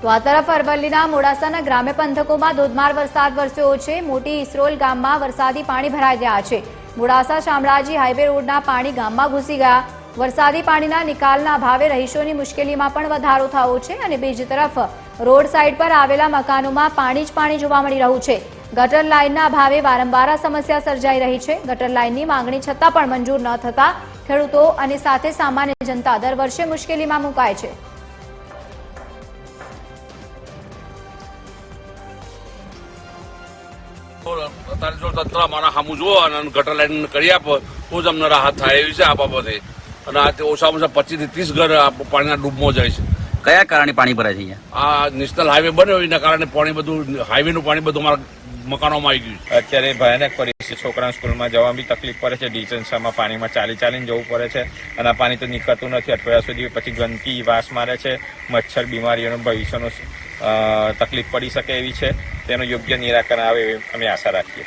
તો આ તરફ અરવલ્લીના મોડાસાના ગ્રામ્ય પંથકોમાં ધોધમાર વરસાદ વરસ્યો છે। મોટી ઇસરોલ ગામમાં વરસાદી પાણી ભરાઈ ગયા છે। મોડાસા શામળાજી હાઈવે રોડના પાણી ગામમાં ઘૂસી ગયા। વરસાદી પાણીના નિકાલના અભાવે રહીશોની મુશ્કેલીમાં પણ વધારો થયો છે અને બીજી તરફ રોડ સાઈડ પર આવેલા મકાનોમાં પાણી જ પાણી જોવા મળી રહ્યું છે। ગટર લાઇનના અભાવે વારંવાર આ સમસ્યા સર્જાઈ રહી છે। ગટર લાઇનની માંગણી છતાં પણ મંજૂર ન થતા ખેડૂતો અને સાથે સામાન્ય જનતા દર વર્ષે મુશ્કેલીમાં મુકાય છે। અત્યારે જો તંત્ર અમારા સામું જુઓ અને ગટર લાઈન કરી આપો તો જ અમને રાહત થાય એવી છે આ બાબતે। અને આ ઓછામાં ઓછા 25 થી 30 ઘર પાણીના ડૂબમાં જાય છે। કયા કારણે પાણી ભરાય છે અહીંયા? આ નેશનલ હાઈવે બન્યો એના કારણે પાણી બધું હાઈવેનું પાણી બધું અમારા મકાનોમાં આવી ગયું છે। અત્યારે ભયાનક પરિસ્થિતિ, છોકરાને સ્કૂલમાં જવામાં બી તકલીફ પડે છે। ડિસ્ટન્સમાં પાણીમાં ચાલીને જવું પડે છે અને આ પાણી તો નીકળતું નથી અઠવાડિયા સુધી। પછી ગંદકી વાસ મારે છે, મચ્છર બીમારીઓનો ભવિષ્યનો તકલીફ પડી શકે એવી છે। તેનું યોગ્ય નિરાકરણ આવે એવી અમે આશા રાખીએ।